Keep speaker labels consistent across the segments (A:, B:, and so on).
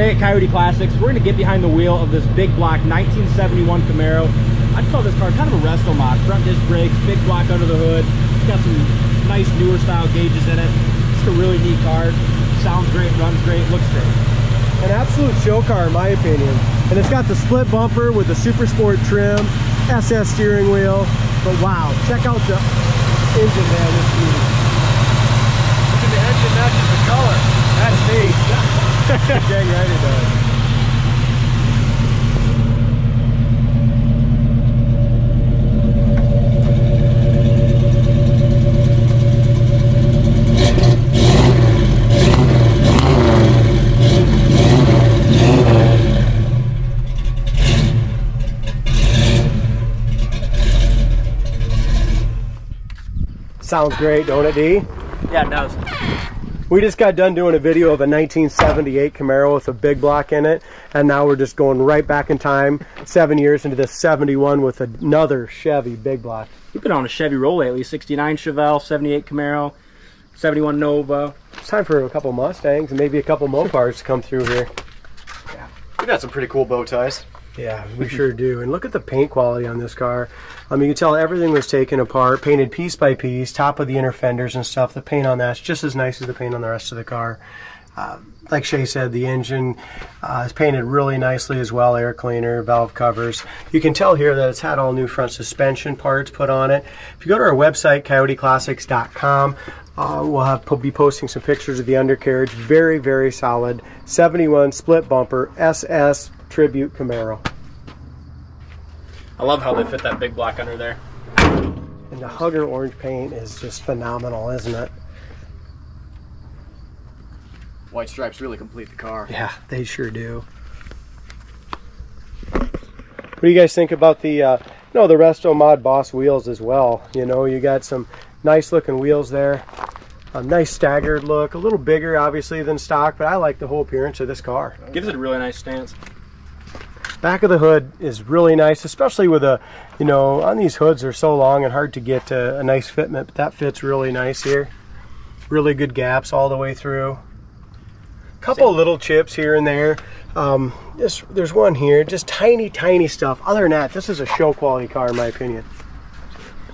A: Today at Coyote Classics, we're gonna get behind the wheel of this big block 1971 Camaro. I'd call this car kind of a resto mod. Front disc brakes, big block under the hood. It's got some nice newer style gauges in it. It's a really neat car. Sounds great, runs great, looks great.
B: An absolute show car in my opinion. And it's got the split bumper with the super sport trim, SS steering wheel. But wow, check out the engine, man, this beauty.
C: Look at the engine matches the color. That's neat.
B: Dang right it does. Sounds great, don't it, D?
A: Yeah, it does.
B: We just got done doing a video of a 1978 Camaro with a big block in it, and now we're just going right back in time, 7 years into this 71 with another Chevy big block.
A: You've been on a Chevy roll lately. 69 Chevelle, 78 Camaro, 71 Nova.
B: It's time for a couple Mustangs and maybe a couple Mopars to come through here.
C: Yeah. We got some pretty cool bow ties.
B: Yeah, we sure do. And look at the paint quality on this car. You can tell everything was taken apart, painted piece by piece, top of the inner fenders and stuff. The paint on that's just as nice as the paint on the rest of the car. Like Shay said, the engine is painted really nicely as well, air cleaner, valve covers. You can tell here that it's had all new front suspension parts put on it. If you go to our website, coyoteclassics.com, we'll be posting some pictures of the undercarriage. Very, very solid 71 split bumper SS Tribute Camaro.
A: I love how they fit that big block under there.
B: And the Hugger orange paint is just phenomenal, isn't it?
C: White stripes really complete the car.
B: Yeah, they sure do. What do you guys think about the the Resto Mod Boss wheels as well? You got some nice looking wheels there. A nice staggered look, a little bigger obviously than stock, but I like the whole appearance of this car.
A: Gives it a really nice stance.
B: Back of the hood is really nice, especially with on these hoods they're so long and hard to get a nice fitment, but that fits really nice here. Really good gaps all the way through. Couple little chips here and there. There's one here, just tiny stuff. Other than that, this is a show quality car in my opinion.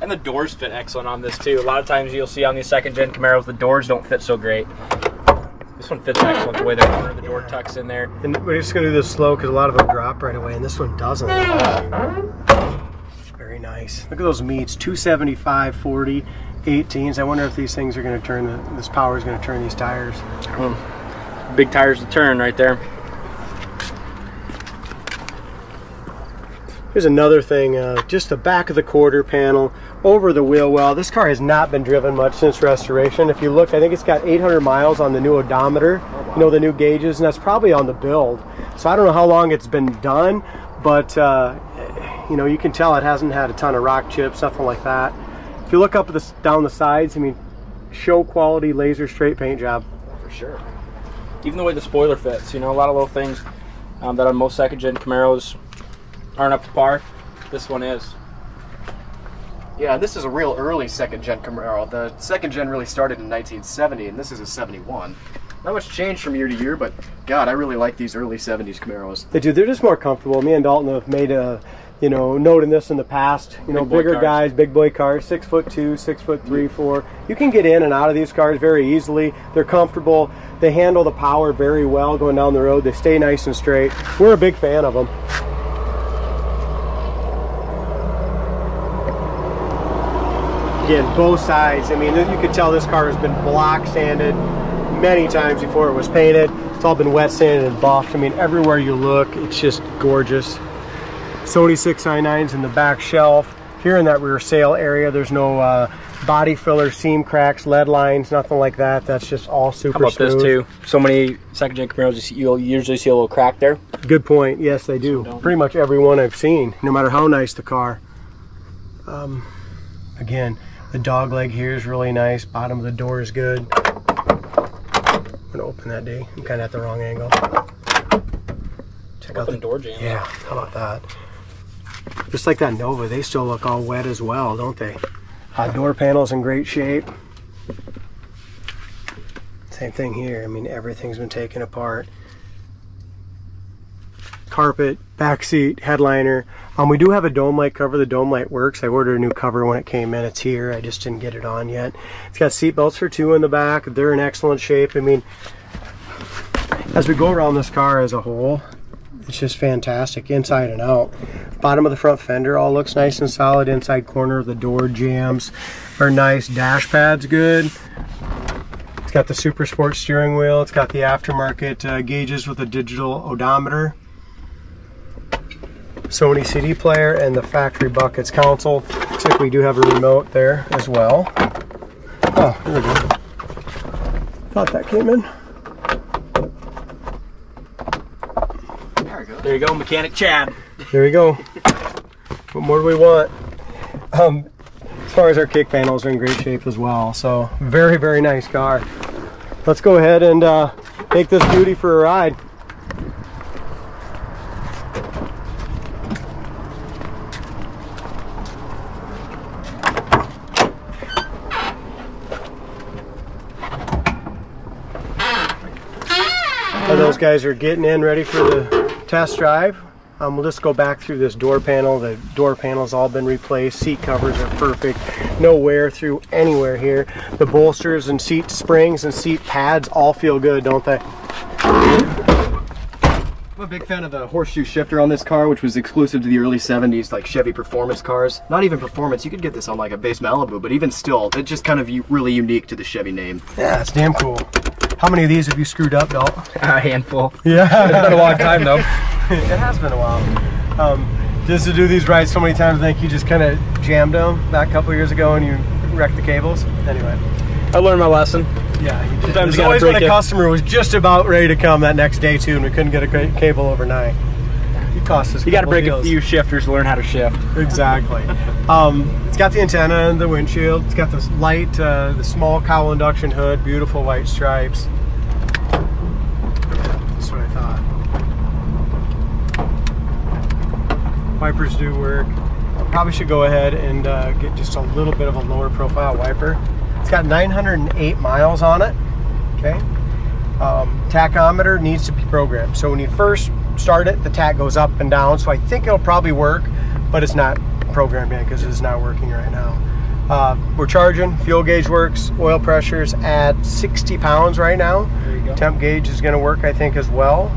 A: And the doors fit excellent on this too. A lot of times you'll see on these second gen Camaros, the doors don't fit so great. This one fits excellent, the way the door tucks in there.
B: And we're just going to do this slow because a lot of them drop right away, and this one doesn't. Very nice. Look at those meats, 275, 40, 18s. I wonder if these things are going to turn, this power is going to turn these tires.
A: Big tires to turn right there.
B: Here's another thing, just the back of the quarter panel, over the wheel well. This car has not been driven much since restoration. If you look, I think it's got 800 miles on the new odometer, the new gauges, and that's probably on the build. So I don't know how long it's been done, but you can tell it hasn't had a ton of rock chips, nothing like that. If you look up at down the sides, show quality laser straight paint job.
A: For sure. Even the way the spoiler fits, a lot of little things that on most second gen Camaros aren't up to par. This one is.
C: Yeah, this is a real early second gen Camaro. The second gen really started in 1970, and this is a 71. Not much change from year to year, but God, I really like these early 70s Camaros.
B: They do. They're just more comfortable. Me and Dalton have made a note in this in the past. Bigger guys, big boy cars, 6'2", 6'3", 4. You can get in and out of these cars very easily. They're comfortable. They handle the power very well going down the road. They stay nice and straight. We're a big fan of them. Again, both sides. You could tell this car has been block sanded many times before it was painted. It's all been wet sanded and buffed. Everywhere you look, it's just gorgeous. Sony 699s in the back shelf. Here in that rear sail area, there's no body filler, seam cracks, lead lines, nothing like that. That's just all super smooth.
A: How about this too? So many second gen Camaros, you'll usually see a little crack there.
B: Good point. Yes, they do. Pretty much every one I've seen, no matter how nice the car. Again, the dog leg here is really nice. Bottom of the door is good. I'm gonna open that, D. I'm kind of at the wrong angle. Check out the
A: door jam.
B: Yeah, how about that? Just like that Nova, they still look all wet as well, don't they? Door panel's in great shape. Same thing here. Everything's been taken apart. carpet, back seat, headliner. We do have a dome light cover. The dome light works. I ordered a new cover when it came in. It's here. I just didn't get it on yet. It's got seat belts for 2 in the back. They're in excellent shape. I mean, as we go around this car as a whole, it's just fantastic inside and out. Bottom of the front fender all looks nice and solid. Inside corner of the door jambs are nice. Dash pad's good. It's got the Super Sport steering wheel. It's got the aftermarket gauges with a digital odometer. Sony CD player and the factory buckets console. Looks like we do have a remote there as well. Oh, here we go. Thought that came in.
A: There you go, Mechanic Chad.
B: There we go. What more do we want? As far as our kick panels are in great shape as well. So very, very nice car. Let's go ahead and take this beauty for a ride. Those guys are getting in ready for the test drive. We'll just go back through this door panel. The door panel's all been replaced. Seat covers are perfect. No wear through anywhere here. The bolsters and seat springs and seat pads all feel good, don't they?
C: I'm a big fan of the Horseshoe Shifter on this car, which was exclusive to the early 70s, like Chevy performance cars. Not even performance, you could get this on like a base Malibu, but even still, it's just kind of really unique to the Chevy name.
B: Yeah, it's damn cool. How many of these have you screwed up, Bill?
A: A handful.
B: Yeah.
A: It's been a long time though.
B: It has been a while. Just to do these rides so many times, I think you just kind of jammed them back a couple years ago and you wrecked the cables. Anyway.
A: I learned my lesson.
B: Yeah, you did.
A: Sometimes
B: There's always when a customer was just about ready to come that next day too and we couldn't get a cable overnight. It cost us.
A: You got to break a few shifters to learn how to shift.
B: Exactly. It's got the antenna and the windshield. It's got this light, the small cowl induction hood, beautiful white stripes. That's what I thought. Wipers do work. Probably should go ahead and get just a little bit of a lower profile wiper. It's got 908 miles on it. Okay. Tachometer needs to be programmed. So when you first start it, the tach goes up and down. So I think it'll probably work, but it's not programmed yet because it's not working right now. We're charging. Fuel gauge works. Oil pressure's at 60 pounds right now.
A: There you go.
B: Temp gauge is going to work, I think, as well.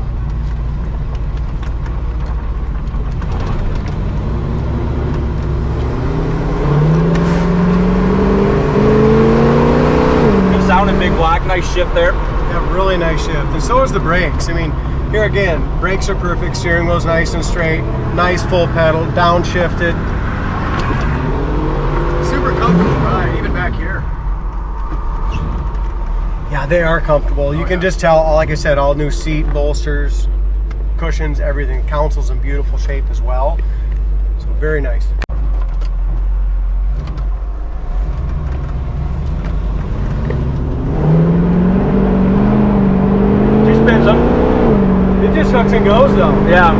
A: Sounding big block, nice shift there.
B: Yeah, really nice shift. And so is the brakes. I mean, here again, brakes are perfect. Steering wheel's nice and straight. Nice full pedal, downshifted.
C: Super comfortable ride, even back here.
B: Yeah, they are comfortable. You can just tell, like I said, all new seat, bolsters, cushions, everything. Console's in beautiful shape as well. So very nice. It just hooks and goes though.
A: Yeah.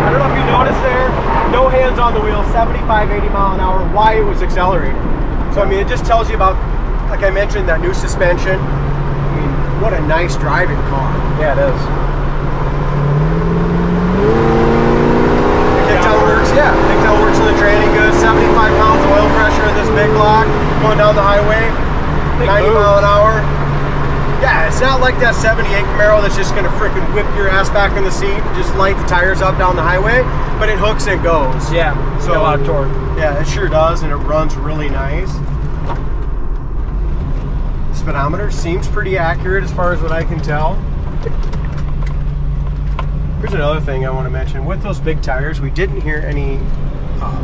B: I don't know if you noticed there, no hands on the wheel, 75, 80 mile an hour, why it was accelerating. So I mean, it just tells you about, like I mentioned, that new suspension. I mean, what a nice driving car.
A: Yeah, it is.
B: Yeah, kickdown works in the training good. 75 pounds of oil pressure in this big block. Going down the highway, 90 mile an hour. Yeah, it's not like that 78 Camaro that's just going to freaking whip your ass back in the seat, just light the tires up down the highway, but it hooks and goes.
A: Yeah, so a lot of torque.
B: Yeah, it sure does, and it runs really nice. The speedometer seems pretty accurate as far as what I can tell. Here's another thing I want to mention. With those big tires, we didn't hear any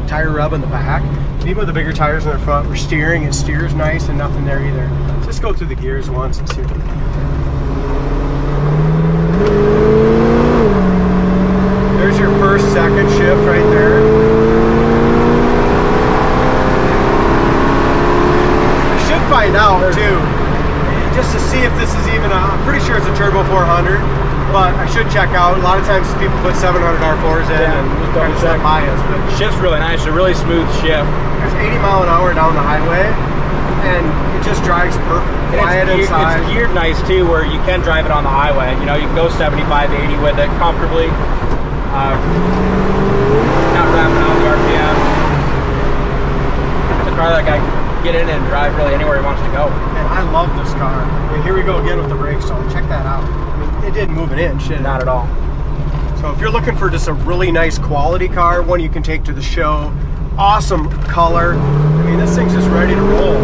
B: tire rub in the back. Even with the bigger tires in the front, we're steering. It steers nice and nothing there either. Just go through the gears once and see what we can. There's your first, second shift right there. I should find out too, just to see if this is even I'm pretty sure it's a turbo 400. But I should check out. A lot of times people put 700 R4s in and just kind of slip by us. But
A: Shift's really nice. A really smooth shift.
B: there's 80 mile an hour down the highway. and it just drives perfect. Quiet inside.
A: It's geared nice too, where you can drive it on the highway. You know, you can go 75, 80 with it comfortably. Not wrapping out the RPM. It's a car that I can get in and drive really anywhere he wants to go.
B: And I love this car. I mean, here we go again with the brakes, so check that out. I mean, it didn't move an inch.
A: Not at all.
B: So if you're looking for just a really nice quality car, one you can take to the show, awesome color. I mean, this thing's just ready to roll.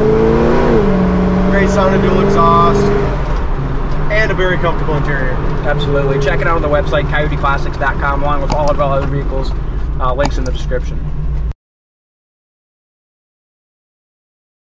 B: Great sounding dual exhaust, and a very comfortable interior.
A: Absolutely. Check it out on the website, coyoteclassics.com, along with all of our other vehicles. Links in the description.